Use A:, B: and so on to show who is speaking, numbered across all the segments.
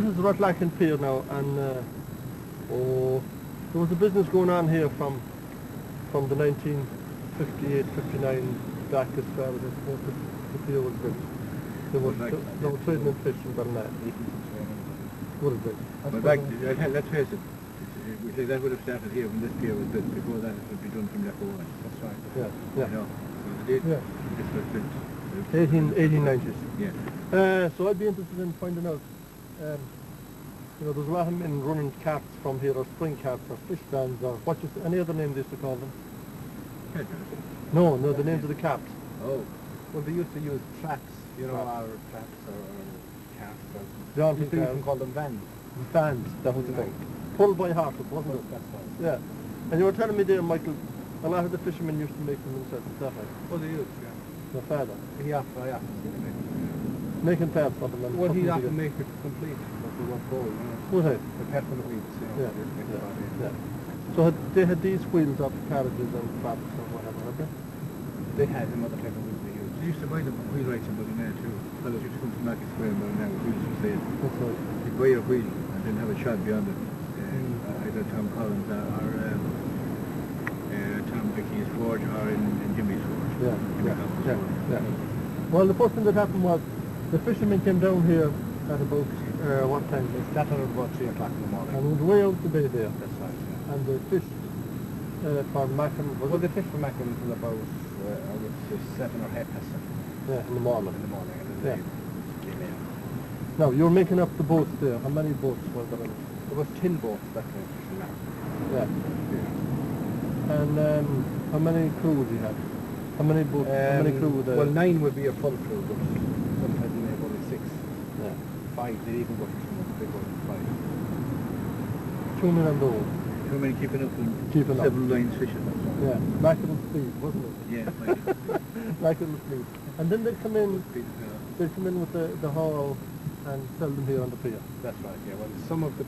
A: this is Lacken Pier now, and there was a business going on here from the 1958, 59 back as far as the pier was built. They were trading in fish and Bernard. Would have been.
B: But back, let's face it, that would have started here when this pier was built. Before that, it would be done from Lacken. That's right.
A: Yeah.
B: You know, so the date this was built.
A: 1890s.
B: Yeah.
A: So I'd be interested in finding out. There's a lot of men running carts from here, or spring carts, or fish stands, or any other name they used to call them? No, the names of the carts.
B: Oh.
C: Well, they used to use tracks, or tracks or carts.
A: John
C: used to even call them vans.
A: Vans, that was the thing. Pulled by horses, wasn't it?
C: That's right.
A: Yeah. And you were telling me there, Michael, a lot of the fishermen used to make them themselves, is that right?
C: Oh, they used, yeah.
A: Your father?
C: Yeah.
A: Making parts for them.
C: Well, he'd have to make it complete, but they weren't gold,
A: Was it?
C: The pet for the wheels,
A: Yeah. So they had these wheels off carriages and traps or whatever, had they?
C: They had them other type of wheels they used.
B: They used to buy them wheelwrights in Ballina too. Fellas used to come to Market Square in Ballina with wheels for sale.
A: That's right.
B: You'd buy a wheel and then have a shot beyond it. Either Tom Collins or Tom Vicky's forge or in Jimmy's forge.
A: Yeah. Well, the first thing that happened was the fishermen came down here at about what time?
C: They started at about 3 o'clock in the morning.
A: And went way out the bay there.
C: That's right, yeah.
A: And they fished for Mackin.
C: Well, they fished for Mackin until about, I would say 7 or 8 past 7.
A: Yeah, in the morning.
C: And then they came in.
A: Now, you were making up the boats there. How many boats were there in it?
C: There was tin boats that came fishing now.
A: Yeah. And how many crew did you have? How many boats? How many crew were there?
C: Well, 9 would be a full crew, but sometimes we have only 6.
A: Yeah.
C: 5, they even go fishing with the big ones, 5.
A: 2 men on board.
B: Too many keeping up and
A: Keeping up.
B: several lines fishing.
A: Yeah. Mackin and Speed, wasn't it?
B: Yeah,
A: Mackin and Speed. And then they'd come in with the haul and sell them here on the pier.
C: That's right, yeah. Well, some of the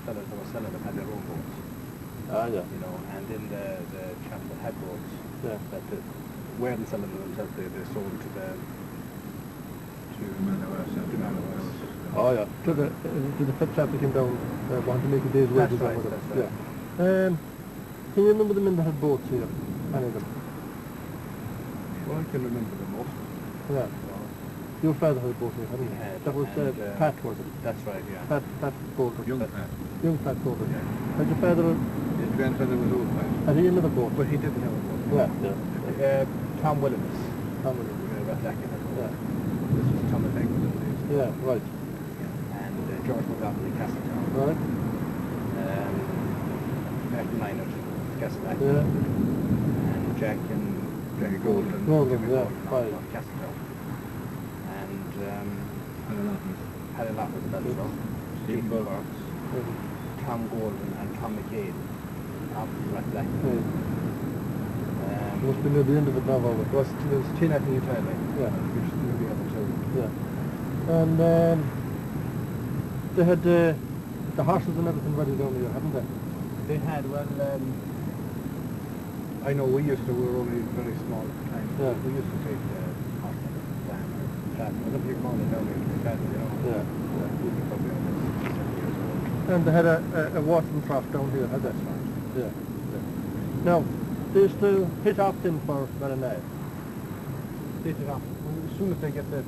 C: fellas that were selling them had their own boats.
A: Ah, yeah.
C: And then the chaps that had boats,
A: Yeah.
C: that weren't selling them themselves, they sold to the Manoas.
A: Oh yeah, to the fit chap that came down, wanted to make a day's wages or whatever.
C: That's right.
A: Yeah. Can you remember the men that had boats here? Any of them?
C: Well, I can remember them most.
A: Yeah. Your father had a boat here, hadn't he? That was Pat, was it?
C: That's right, yeah.
A: Pat Coulter.
B: Young Pat.
A: Young Pat Coulter.
B: Yeah.
A: Had your father,
B: His grandfather was old Pat.
A: had he another boat?
C: But he didn't have a boat.
A: Yeah.
C: Tom Williams.
A: Tom Williams.
C: Lacken.
A: Yeah.
C: This was Thomas Williams.
A: Yeah, right.
C: And George McLaughlin, Castletown.
A: Right.
C: Martin Minot, Castletown.
A: Yeah.
C: And Jackie Golden.
A: Golden,
C: Jimmy
A: yeah,
C: Golden,
A: right.
C: of Castletown. And
B: Had a lot of
C: had a lot with that as well. Stephen Burks, Tom Golden and Tom McCabe. Right back.
A: Must be near the end of it now, Robert.
C: There was 10 at the time,
A: Yeah.
C: which will be able to.
A: Yeah. And they had the horses and everything ready down here, haven't they?
C: They had, well, I know we were only very small at the time.
A: Yeah.
C: We used to take horses down or flat. I don't think morning down here to flat,
A: Yeah.
C: We were probably almost 7 years old.
A: And they had a watering trough down here, had they? Yeah. Now, they used to hit off them for Marinade.
C: They hit off. As soon as they get the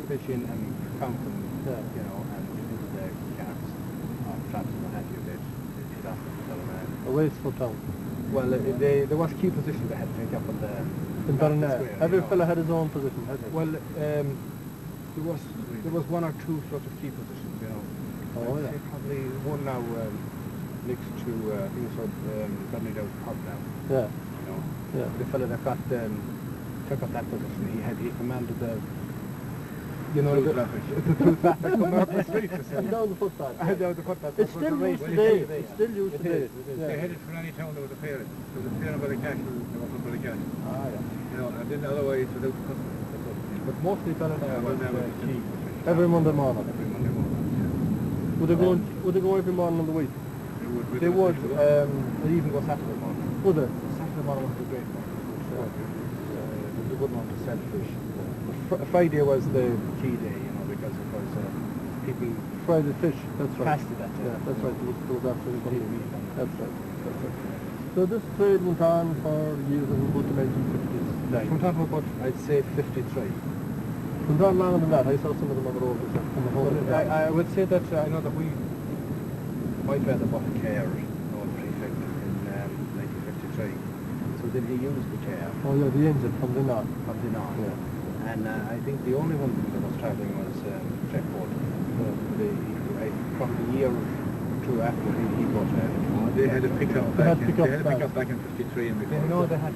C: fish in and count them, and use the carts or traps and what have you, they hit off them for Marinade.
A: A wasteful town.
C: Well, there was key position they had to take up on the...
A: In Marinade. Every fella had his own position, had he?
C: Well, there was 1 or 2 sort of key positions,
A: Oh, yeah.
C: I'd say probably one now next to things like Burnley Down Pub now.
A: Yeah. Yeah.
C: The fella that took up that position, he commanded the
B: Through traffic.
C: the through traffic coming up the street.
A: And down the footpath.
C: Down the footpath.
A: It's still used today. It's still used today.
B: They headed for any town there was a fair. There was a fair by the castle, they were from by the castle.
A: Ah, yeah.
B: And then otherwise without the custom.
C: But mostly fella now was key.
A: Every Monday morning.
B: Every Monday morning.
A: Would they go every morning of the week?
C: They would, they even go Saturday morning.
A: Would they?
C: Saturday morning was a great morning. It was a good one to sell fish. But Friday was the key day, because it was people
A: Fry the fish, that's right.
C: casted that.
A: Yeah, that's right. There was absolutely
C: TV.
A: That's right. That's right. So this trade went on for years until about the 1950s.
C: It went on for about, I'd say, 53.
A: Went on longer than that. I saw some of them on the road. On the whole of the
C: I would say that I know that my father bought a car, Road Prefect, in 1953. So then he used the car
A: Oh yeah, the engine from the north.
C: from then on.
A: Yeah.
C: And I think the only one that was travelling was Jack Bolt. From the year or two after he bought it.
B: They had a pickup
A: They had
B: back in,
A: pickups
B: they had a
A: back.
B: pickup back in 53 and before.
C: No, they had.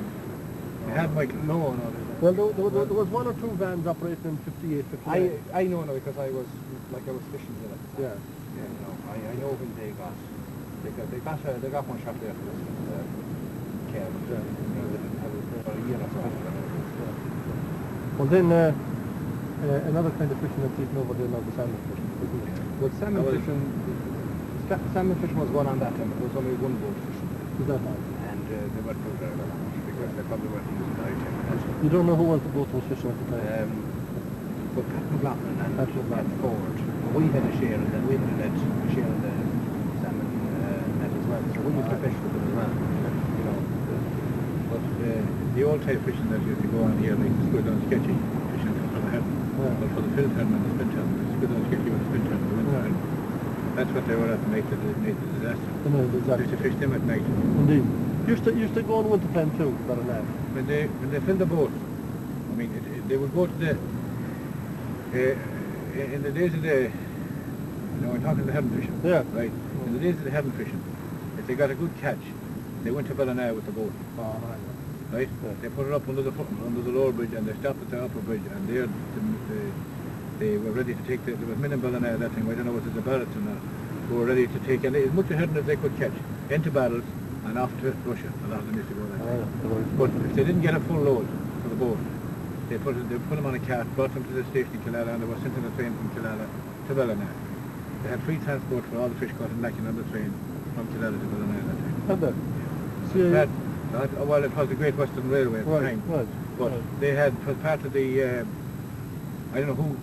B: They had Michael.
C: No.
A: Well, there was one or two vans operating in 58, 59.
C: I know now because I was fishing with it.
A: Yeah.
C: You know, I know when they got one shot there for this cab.
A: Yeah.
C: You know, they didn't have it for a year or so.
A: Well then, another kind of fishing that's eaten over there now, the salmon fishing. Isn't it?
C: Well, salmon fishing was going on that time. There was only one boat fishing.
A: Is that right?
C: And they weren't doing very well on it because they probably weren't using the right technology.
A: You don't know who else the boat was fishing at the time?
C: But Pat McLaughlin and
A: Pat McLaughlin.
C: Ford, we had a share in that. We had a share in the salmon net as well. So we used to fish with them as well. You know.
B: But the old type fishing that used to go on here, like the squid on sketchy fishing for the herring,
A: Yeah.
B: but for the fill herring and the spin herring, the squid on sketchy with the spin herring, the winter
A: Yeah.
B: herring. That's what they were at to make the disaster.
A: No,
B: They used to
A: exactly.
B: fish them at night.
A: Indeed. Used to go in winter time too, better than that.
B: When they filled the boat, I mean, they would go to the in the days of the, you know, we're talking the herring fishing,
A: Yeah.
B: right? In the days of the herring fishing, if they got a good catch, they went to Ballina with the boat,
A: Oh,
B: right?
A: Yeah.
B: They put it up under the lower bridge and they stopped at the upper bridge, and there they were ready to take there was men in Ballina at that time. I don't know whether it's a barrels or not. Who were ready to take as much of herring as they could catch into barrels and off to Russia. A lot of them used to go that way. But if they didn't get a full load for the boat, they put them on a cart, brought them to the station in Killala, and they were sent on a train from Killala to Ballina. They had free transport for all the fish caught in Lacken on the train from Killala to Ballina at that time.
A: Had that?
B: That, well, it was the Great Western Railway at the time.
A: Right.
B: But they had, it was part of the, I don't know who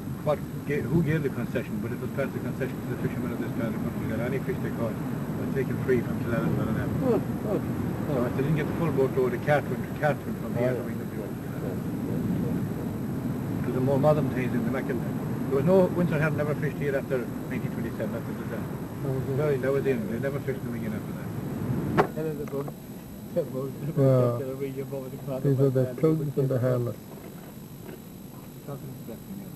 B: gave the concession, but it was part of the concession to the fishermen of this part of the country that any fish they caught was taken free from Killala to Ballina.
A: Good.
B: So if they didn't get the full boat load, a cart went from here to England. To the more modern days in the Mackin. There was no winter herring never fished here after 1927, after the disaster. That was the end. They never fished them again after that.
A: These are the plugs and the hairless.
C: Talking to that, you know.